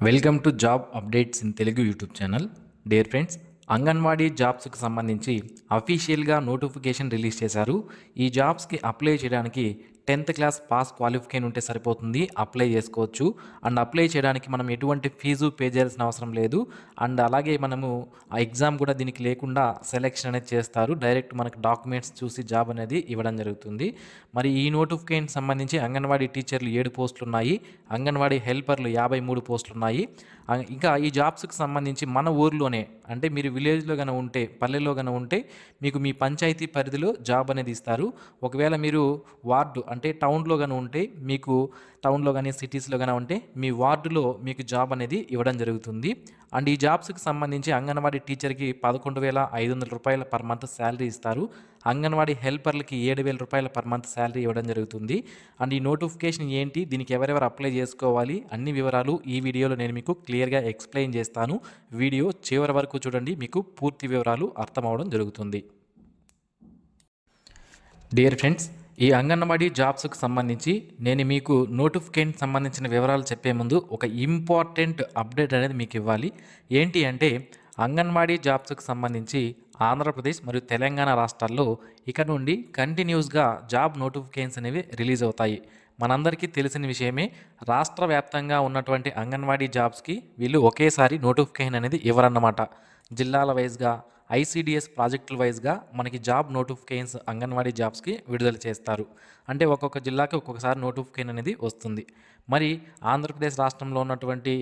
Welcome to job updates in Telugu YouTube channel. Dear friends, anganwadi జాబ్స్కి సంబంధించి అఫీషియల్గా నోటిఫికేషన్ రిలీజ్ చేశారు. ఈ జాబ్స్కి అప్లై చేయడానికి 10th క్లాస్ పాస్ క్వాలిఫికేషన్ ఉంటే సరిపోతుంది, అప్లై చేసుకోవచ్చు. అండ్ అప్లై చేయడానికి మనం ఎటువంటి ఫీజు పే చేయాల్సిన అవసరం లేదు. అండ్ అలాగే మనము ఆ ఎగ్జామ్ కూడా దీనికి లేకుండా సెలెక్షన్ అనేది చేస్తారు. డైరెక్ట్ మనకు డాక్యుమెంట్స్ చూసి జాబ్ అనేది ఇవ్వడం జరుగుతుంది. మరి ఈ నోటిఫికేషన్ సంబంధించి అంగన్వాడీ టీచర్లు 7 పోస్టులు ఉన్నాయి, అంగన్వాడీ హెల్పర్లు 53 పోస్టులు ఉన్నాయి. ఇంకా ఈ జాబ్స్కి సంబంధించి మన ఊర్లోనే, అంటే మీరు విలేజ్లో కనుక ఉంటే, పల్లెల్లో కనుక ఉంటే మీకు మీ పంచాయతీ పరిధిలో జాబ్ అనేది ఇస్తారు. ఒకవేళ మీరు వార్డు అంటే టౌన్లో కనుక ఉంటే, మీకు టౌన్లో కానీ సిటీస్లో కానీ ఉంటే మీ వార్డులో మీకు జాబ్ అనేది ఇవ్వడం జరుగుతుంది. అండ్ ఈ జాబ్స్కి సంబంధించి అంగన్వాడీ టీచర్కి 11,500 రూపాయల పర్ మంత్ శాలరీ ఇస్తారు. అంగన్వాడీ హెల్పర్లకి 7,000 రూపాయల పర్ మంత్ శాలరీ ఇవ్వడం జరుగుతుంది. అండ్ ఈ నోటిఫికేషన్ ఏంటి, దీనికి ఎవరెవరు అప్లై చేసుకోవాలి, అన్ని వివరాలు ఈ వీడియోలో నేను మీకు క్లియర్గా ఎక్స్ప్లెయిన్ చేస్తాను. వీడియో చివరి వరకు చూడండి, మీకు పూర్తి వివరాలు అర్థమవడం జరుగుతుంది. డియర్ ఫ్రెండ్స్, ఈ అంగన్వాడీ జాబ్స్కి సంబంధించి నేను మీకు నోటిఫికేషన్ సంబంధించిన వివరాలు చెప్పే ముందు ఒక ఇంపార్టెంట్ అప్డేట్ అనేది మీకు ఇవ్వాలి. ఏంటి అంటే, అంగన్వాడీ జాబ్స్కి సంబంధించి ఆంధ్రప్రదేశ్ మరియు తెలంగాణ రాష్ట్రాల్లో ఇక నుండి కంటిన్యూస్గా జాబ్ నోటిఫికేషన్స్ అనేవి రిలీజ్ అవుతాయి. మనందరికీ తెలిసిన విషయమే, రాష్ట్ర వ్యాప్తంగా ఉన్నటువంటి అంగన్వాడీ జాబ్స్కి వీళ్ళు ఒకేసారి నోటిఫికేషన్ అనేది ఇవ్వరన్నమాట. జిల్లాల వైజ్గా, ఐసీడీఎస్ ప్రాజెక్టుల వైజ్గా మనకి జాబ్ నోటిఫికేషన్స్ అంగన్వాడీ జాబ్స్కి విడుదల చేస్తారు. అంటే ఒక్కొక్క జిల్లాకి ఒక్కొక్కసారి నోటిఫికేషన్ అనేది వస్తుంది. మరి ఆంధ్రప్రదేశ్ రాష్ట్రంలో ఉన్నటువంటి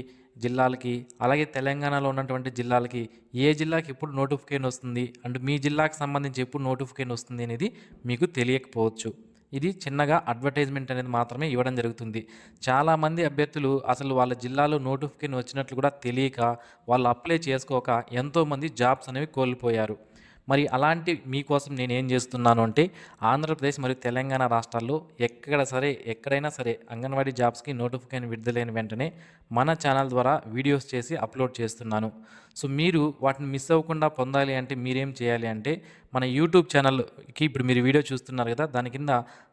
జిల్లాలకి, అలాగే తెలంగాణలో ఉన్నటువంటి జిల్లాలకి ఏ జిల్లాకి ఎప్పుడు నోటిఫికేషన్ వస్తుంది, అండ్ మీ జిల్లాకి సంబంధించి ఎప్పుడు నోటిఫికేషన్ వస్తుంది అనేది మీకు తెలియకపోవచ్చు. ఇది చిన్నగా అడ్వర్టైజ్మెంట్ అనేది మాత్రమే ఇవ్వడం జరుగుతుంది. చాలామంది అభ్యర్థులు అసలు వాళ్ళ జిల్లాలో నోటిఫికేషన్ వచ్చినట్లు కూడా తెలియక, వాళ్ళు అప్లై చేసుకోక ఎంతోమంది జాబ్స్ అనేవి కోల్పోయారు. మరి అలాంటి మీకోసం నేను ఏం చేస్తున్నాను అంటే, ఆంధ్రప్రదేశ్ మరియు తెలంగాణ రాష్ట్రాల్లో ఎక్కడైనా సరే అంగన్వాడీ జాబ్స్కి నోటిఫికేషన్ విడుదలైన వెంటనే మన ఛానల్ ద్వారా వీడియోస్ చేసి అప్లోడ్ చేస్తున్నాను. సో మీరు వాటిని మిస్ అవ్వకుండా పొందాలి అంటే మీరేం చేయాలి అంటే, మన యూట్యూబ్ ఛానల్కి ఇప్పుడు మీరు వీడియో చూస్తున్నారు కదా, దాని కింద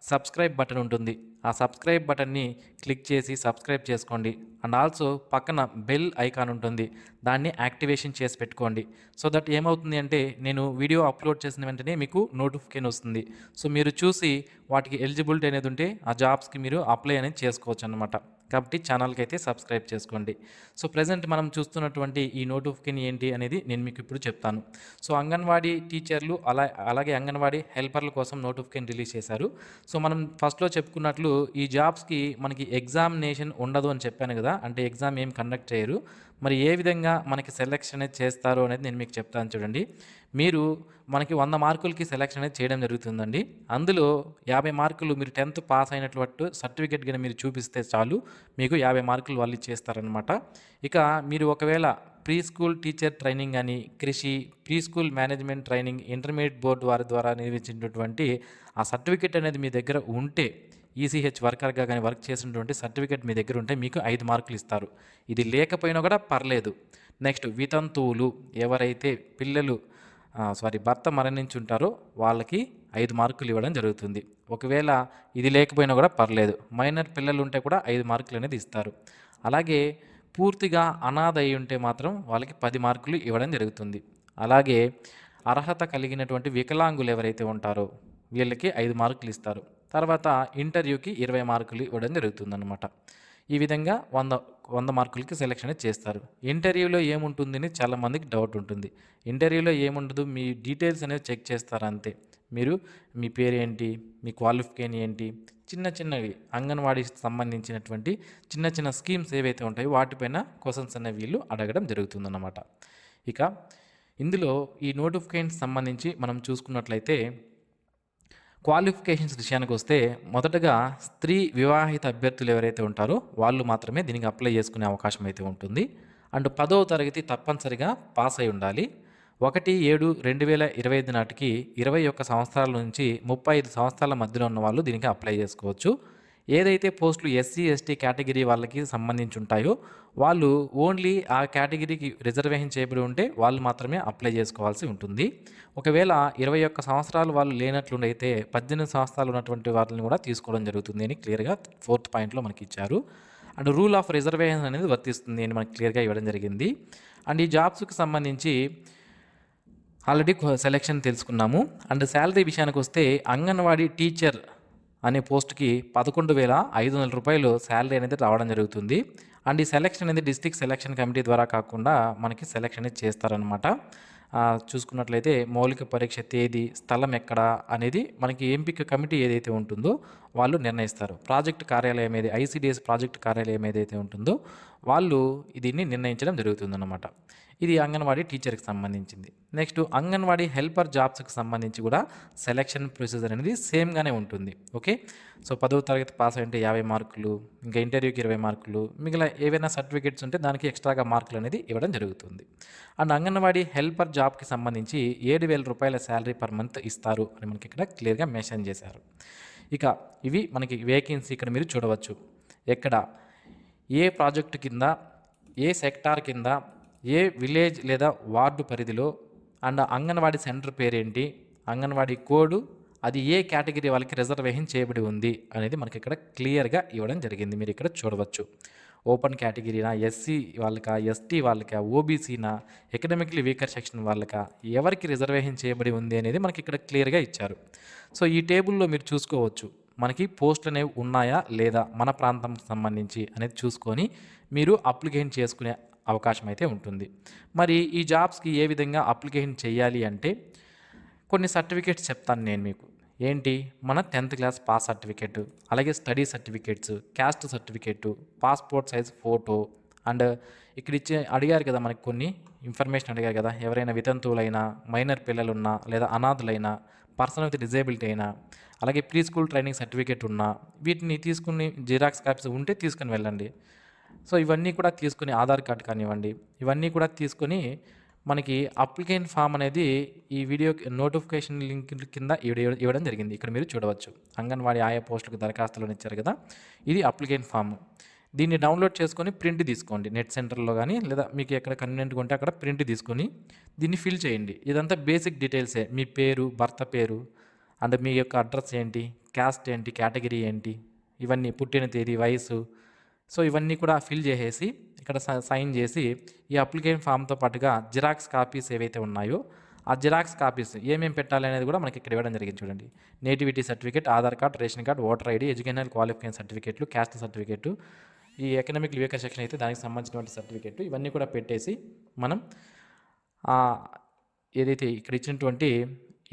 సబ్స్క్రైబ్ బటన్ ఉంటుంది. ఆ సబ్స్క్రైబ్ బటన్ని క్లిక్ చేసి సబ్స్క్రైబ్ చేసుకోండి. అండ్ ఆల్సో పక్కన బెల్ ఐకాన్ ఉంటుంది, దాన్ని యాక్టివేషన్ చేసి పెట్టుకోండి. సో దట్ ఏమవుతుంది అంటే, నేను వీడియో అప్లోడ్ చేసిన వెంటనే మీకు నోటిఫికేషన్ వస్తుంది. సో మీరు చూసి వాటికి ఎలిజిబిలిటీ అనేది ఉంటే ఆ జాబ్స్కి మీరు అప్లై అనేది చేసుకోవచ్చు అన్నమాట. కాబట్టి ఛానల్కి అయితే సబ్స్క్రైబ్ చేసుకోండి. సో ప్రజెంట్ మనం చూస్తున్నటువంటి ఈ నోటిఫికేషన్ ఏంటి అనేది నేను మీకు ఇప్పుడు చెప్తాను. సో అంగన్వాడీ టీచర్లు అలాగే అంగన్వాడీ హెల్పర్ల కోసం నోటిఫికేషన్ రిలీజ్ చేశారు. సో మనం ఫస్ట్లో చెప్పుకున్నట్లు ఈ జాబ్స్కి మనకి ఎగ్జామినేషన్ ఉండదు అని చెప్పాను కదా, అంటే ఎగ్జామ్ ఏం కండక్ట్ చేయరు. మరి ఏ విధంగా మనకి సెలెక్షన్ అనేది చేస్తారు అనేది నేను మీకు చెప్తాను చూడండి. మనకి 100 మార్కులకి సెలెక్షన్ అనేది చేయడం జరుగుతుందండి. అందులో 50 మార్కులు మీరు 10th పాస్ అయినట్లు సర్టిఫికేట్ కానీ మీరు చూపిస్తే చాలు, మీకు 50 మార్కులు వాళ్ళు ఇచ్చేస్తారనమాట. ఇక మీరు ఒకవేళ ప్రీ స్కూల్ టీచర్ ట్రైనింగ్ అని, కృషి, pre school management training, intermediate board వారి ద్వారా నిర్వహించినటువంటి ఆ సర్టిఫికేట్ అనేది మీ దగ్గర ఉంటే, ఈసీహెచ్ వర్కర్గా కానీ వర్క్ చేసినటువంటి సర్టిఫికేట్ మీ దగ్గర ఉంటే మీకు 5 మార్కులు ఇస్తారు. ఇది లేకపోయినా కూడా పర్లేదు. నెక్స్ట్, వితంతువులు ఎవరైతే భర్త మరణించి ఉంటారో వాళ్ళకి 5 మార్కులు ఇవ్వడం జరుగుతుంది. ఒకవేళ ఇది లేకపోయినా కూడా పర్లేదు, మైనర్ పిల్లలు ఉంటే కూడా 5 మార్కులు అనేది ఇస్తారు. అలాగే పూర్తిగా అనాథ అయి ఉంటే మాత్రం వాళ్ళకి 10 మార్కులు ఇవ్వడం జరుగుతుంది. అలాగే అర్హత కలిగినటువంటి వికలాంగులు ఎవరైతే ఉంటారో వీళ్ళకి 5 మార్కులు ఇస్తారు. తర్వాత ఇంటర్వ్యూకి 20 మార్కులు ఇవ్వడం జరుగుతుందన్నమాట. ఈ విధంగా 100 మార్కులకి సెలెక్షన్ చేస్తారు. ఇంటర్వ్యూలో ఏముంటుందని చాలామందికి డౌట్ ఉంటుంది. ఇంటర్వ్యూలో ఏముండదు, మీ డీటెయిల్స్ అనేవి చెక్ చేస్తారు అంతే. మీ పేరు ఏంటి, మీ క్వాలిఫికేషన్ ఏంటి, చిన్నవి అంగన్వాడీకి సంబంధించినటువంటి చిన్న స్కీమ్స్ ఏవైతే ఉంటాయో వాటిపైన క్వశ్చన్స్ అనేవి వీళ్ళు అడగడం జరుగుతుందన్నమాట. ఇక ఇందులో ఈ నోటిఫికేషన్ సంబంధించి మనం చూసుకున్నట్లయితే, క్వాలిఫికేషన్స్ విషయానికి వస్తే, మొదటగా స్త్రీ వివాహిత అభ్యర్థులు ఎవరైతే ఉంటారో వాళ్ళు మాత్రమే దీనికి అప్లై చేసుకునే అవకాశం అయితే ఉంటుంది. అండ్ 10వ తరగతి తప్పనిసరిగా పాస్ అయి ఉండాలి. 1/7/2025 నాటికి 21 సంవత్సరాల నుంచి 35 సంవత్సరాల మధ్యలో ఉన్న వాళ్ళు దీనికి అప్లై చేసుకోవచ్చు. ఏదైతే పోస్టులు ఎస్సీ ఎస్టీ కేటగిరీ వాళ్ళకి సంబంధించి ఉంటాయో వాళ్ళు ఓన్లీ ఆ కేటగిరీకి రిజర్వేషన్ చేయబడి ఉంటే వాళ్ళు మాత్రమే అప్లై చేసుకోవాల్సి ఉంటుంది. ఒకవేళ 21 సంవత్సరాలు వాళ్ళు లేనట్లుండైతే 18 సంవత్సరాలు ఉన్నటువంటి వాళ్ళని కూడా తీసుకోవడం జరుగుతుంది అని క్లియర్గా 4th పాయింట్లో మనకి ఇచ్చారు. అండ్ రూల్ ఆఫ్ రిజర్వేషన్ అనేది వర్తిస్తుంది అని మనకి క్లియర్గా ఇవ్వడం జరిగింది. అండ్ ఈ జాబ్స్కి సంబంధించి ఆల్రెడీ సెలెక్షన్ తెలుసుకున్నాము. అండ్ శాలరీ విషయానికి వస్తే అంగన్వాడీ టీచర్ అనే పోస్ట్కి 11,500 రూపాయలు శాలరీ అనేది రావడం జరుగుతుంది. అండ్ ఈ సెలెక్షన్ అనేది డిస్ట్రిక్ట్ సెలెక్షన్ కమిటీ ద్వారా కాకుండా మనకి సెలెక్షన్ అనేది చేస్తారనమాట. చూసుకున్నట్లయితే మౌలిక పరీక్ష తేదీ, స్థలం ఎక్కడ అనేది మనకి ఎంపిక కమిటీ ఏదైతే ఉంటుందో వాళ్ళు నిర్ణయిస్తారు. ప్రాజెక్ట్ కార్యాలయం ఐసిడిఎస్ ప్రాజెక్ట్ కార్యాలయం ఏదైతే ఉంటుందో వాళ్ళు దీన్ని నిర్ణయించడం జరుగుతుందన్నమాట. ఇది అంగన్వాడీ టీచర్కి సంబంధించింది. నెక్స్ట్ అంగన్వాడీ హెల్పర్ జాబ్స్కి సంబంధించి కూడా సెలెక్షన్ ప్రొసీజర్ అనేది సేమ్గానే ఉంటుంది. ఓకే, సో 10వ తరగతి పాస్ అంటే 50 మార్కులు, ఇంకా ఇంటర్వ్యూకి 20 మార్కులు, మిగిలిన ఏవైనా సర్టిఫికేట్స్ ఉంటే దానికి ఎక్స్ట్రాగా మార్కులు అనేది ఇవ్వడం జరుగుతుంది. అండ్ అంగన్వాడీ హెల్పర్ జాబ్కి సంబంధించి 7,000 రూపాయల శాలరీ పర్ మంత్ ఇస్తారు అని మనకి ఇక్కడ క్లియర్గా మెన్షన్ చేశారు. ఇక ఇవి మనకి వేకెన్సీ ఇక్కడ మీరు చూడవచ్చు. ఎక్కడ ఏ ప్రాజెక్టు కింద, ఏ సెక్టార్ కింద, ఏ విలేజ్ లేదా వార్డు పరిధిలో, అండ్ అంగన్వాడీ సెంటర్ పేరేంటి, అంగన్వాడీ కోడ్, అది ఏ కేటగిరీ వాళ్ళకి రిజర్వేషన్ చేయబడి ఉంది అనేది మనకి ఇక్కడ క్లియర్గా ఇవ్వడం జరిగింది. మీరు ఇక్కడ చూడవచ్చు. ఓపెన్ కేటగిరీనా, ఎస్సీ వాళ్ళకా, ఎస్టీ వాళ్ళకా, ఓబీసీనా, ఎకనామికలీ వీకర్ సెక్షన్ వాళ్ళకా, ఎవరికి రిజర్వేషన్ చేయబడి ఉంది అనేది మనకి ఇక్కడ క్లియర్గా ఇచ్చారు. సో ఈ టేబుల్లో మీరు చూసుకోవచ్చు మనకి పోస్టులు అనేవి ఉన్నాయా లేదా మన ప్రాంతంకి సంబంధించి అనేది చూసుకొని మీరు అప్లికేషన్ చేసుకునే అవకాశం అయితే ఉంటుంది. మరి ఈ జాబ్స్కి ఏ విధంగా అప్లికేషన్ చేయాలి అంటే కొన్ని సర్టిఫికేట్స్ చెప్తాను నేను మీకు. ఏంటి, మన 10th క్లాస్ పాస్ సర్టిఫికేట్, అలాగే study certificates, caste certificate, passport size photo, and ఇక్కడ అడిగారు కదా మనకి కొన్ని ఇన్ఫర్మేషన్ అడిగారు కదా, ఎవరైనా వితంతువులైనా, మైనర్ పిల్లలున్నా, లేదా అనాథులైనా, పర్సన్ విత్ డిజేబిలిటీ అయినా, అలాగే ప్రీ స్కూల్ ట్రైనింగ్ సర్టిఫికేట్ ఉన్నా, వీటిని తీసుకుని జిరాక్స్ కాపీస్ ఉంటే తీసుకుని వెళ్ళండి. సో ఇవన్నీ కూడా తీసుకుని, ఆధార్ కార్డు కానివ్వండి, ఇవన్నీ కూడా తీసుకొని మనకి అప్లికేషన్ ఫామ్ అనేది ఈ వీడియో నోటిఫికేషన్ లింక్ కింద ఇవ్వడం జరిగింది. ఇక్కడ మీరు చూడవచ్చు. అంగన్వాడీ ఆయా పోస్టులకు దరఖాస్తులను ఇచ్చారు కదా, ఇది అప్లికేషన్ ఫామ్. దీన్ని డౌన్లోడ్ చేసుకొని ప్రింట్ తీసుకోండి. నెట్ సెంటర్లో కానీ లేదా మీకు ఎక్కడ కన్వీనియంట్గా ఉంటే అక్కడ ప్రింట్ తీసుకొని దీన్ని ఫిల్ చేయండి. ఇదంతా బేసిక్ డీటెయిల్సే. మీ పేరు, భర్త పేరు, అండ్ మీ యొక్క అడ్రస్ ఏంటి, క్యాస్ట్ ఏంటి, కేటగిరీ ఏంటి, ఇవన్నీ, పుట్టిన తేదీ, వయసు, సో ఇవన్నీ కూడా ఫిల్ చేసేసి ఇక్కడ సైన్ చేసి ఈ అప్లికేషన్ ఫామ్తో పాటుగా జిరాక్స్ కాపీస్ ఏవైతే ఉన్నాయో ఆ జిరాక్స్ కాపీస్ ఏమేమి పెట్టాలి అనేది కూడా మనకి ఇక్కడ ఇవ్వడం జరిగింది. చూడండి, nativity certificate, Aadhaar card, ration card, voter ID, educational qualification సర్టిఫికేట్లు, క్యాస్ట్ సర్టిఫికేట్, ఈ ఎకనామిక్ వీకర్ సెక్షన్ అయితే దానికి సంబంధించినటువంటి సర్టిఫికేట్, ఇవన్నీ కూడా పెట్టేసి మనం ఏదైతే ఇక్కడ ఇచ్చినటువంటి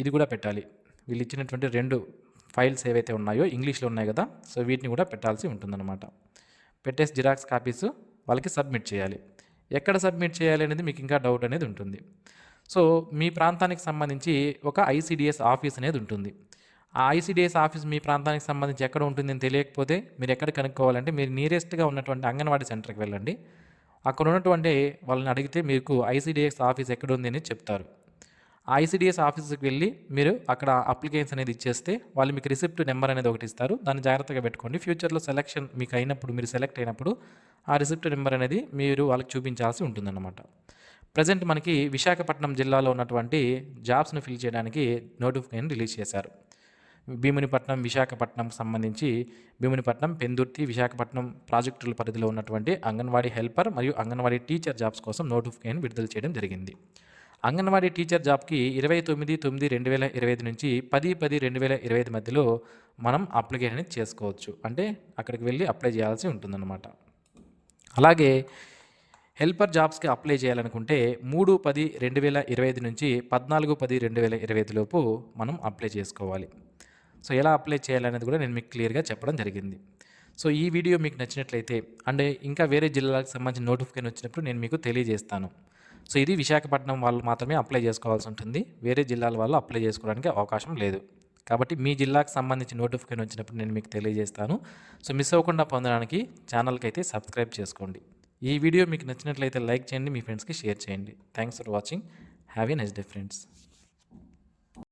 ఇది కూడా పెట్టాలి. వీళ్ళు ఇచ్చినటువంటి 2 ఫైల్స్ ఏవైతే ఉన్నాయో ఇంగ్లీష్లో ఉన్నాయి కదా, సో వీటిని కూడా పెట్టాల్సి ఉంటుందన్నమాట. పెట్టేసి జిరాక్స్ కాపీస్ వాళ్ళకి సబ్మిట్ చేయాలి. ఎక్కడ సబ్మిట్ చేయాలి అనేది మీకు ఇంకా డౌట్ అనేది ఉంటుంది. సో మీ ప్రాంతానికి సంబంధించి ఒక ఐసిడిఎస్ ఆఫీస్ అనేది ఉంటుంది. ఆ ఐసిడిఎస్ ఆఫీస్ మీ ప్రాంతానికి సంబంధించి ఎక్కడ ఉంటుందని తెలియకపోతే మీరు ఎక్కడ కనుక్కోవాలంటే మీరు నియరెస్ట్గా ఉన్నటువంటి అంగన్వాడీ సెంటర్కి వెళ్ళండి. అక్కడ ఉన్నటువంటి వాళ్ళని అడిగితే మీకు ఐసిడిఎస్ ఆఫీస్ ఎక్కడ ఉంది అని చెప్తారు. ఆ ఐసిడిఎస్ ఆఫీస్కి వెళ్ళి మీరు అక్కడ అప్లికేషన్ అనేది ఇచ్చేస్తే వాళ్ళు మీకు రిసిప్ట్ నెంబర్ అనేది ఒకటి ఇస్తారు. దాన్ని జాగ్రత్తగా పెట్టుకోండి. ఫ్యూచర్లో సెలెక్షన్ మీకు అయినప్పుడు, మీరు సెలెక్ట్ అయినప్పుడు ఆ రిసిప్ట్ నెంబర్ అనేది మీరు వాళ్ళకి చూపించాల్సి ఉంటుందన్నమాట. ప్రజెంట్ మనకి విశాఖపట్నం జిల్లాలో ఉన్నటువంటి జాబ్స్ను ఫిల్ చేయడానికి నోటిఫికేషన్ రిలీజ్ చేశారు. భీమునిపట్నం, విశాఖపట్నంకి సంబంధించి భీమునిపట్నం, పెందుర్తి, విశాఖపట్నం ప్రాజెక్టుల పరిధిలో ఉన్నటువంటి అంగన్వాడీ హెల్పర్ మరియు అంగన్వాడీ టీచర్ జాబ్స్ కోసం నోటిఫికేషన్ విడుదల చేయడం జరిగింది. అంగన్వాడీ టీచర్ జాబ్కి 29/9/2025 నుంచి 10/10/2025 మధ్యలో మనం అప్లికేషన్ చేసుకోవచ్చు. అంటే అక్కడికి వెళ్ళి అప్లై చేయాల్సి ఉంటుందన్నమాట. అలాగే హెల్పర్ జాబ్స్కి అప్లై చేయాలనుకుంటే 3/10/2025 నుంచి 14/10/2025 లోపు మనం అప్లై చేసుకోవాలి. సో ఎలా అప్లై చేయాలనేది కూడా నేను మీకు క్లియర్గా చెప్పడం జరిగింది. సో ఈ వీడియో మీకు నచ్చినట్లయితే అండ్ ఇంకా వేరే జిల్లాలకు సంబంధించిన నోటిఫికేషన్ వచ్చినప్పుడు నేను మీకు తెలియజేస్తాను. సో ఇది విశాఖపట్నం వాళ్ళు మాత్రమే అప్లై చేసుకోవాల్సి ఉంటుంది. వేరే జిల్లాల వాళ్ళు అప్లై చేసుకోవడానికి అవకాశం లేదు. కాబట్టి మీ జిల్లాకు సంబంధించి నోటిఫికేషన్ వచ్చినప్పుడు నేను మీకు తెలియజేస్తాను. సో మిస్ అవ్వకుండా పొందడానికి ఛానల్కి అయితే సబ్స్క్రైబ్ చేసుకోండి. ఈ వీడియో మీకు నచ్చినట్లయితే లైక్ చేయండి, మీ ఫ్రెండ్స్కి షేర్ చేయండి. Thanks for watching. Have a nice day friends.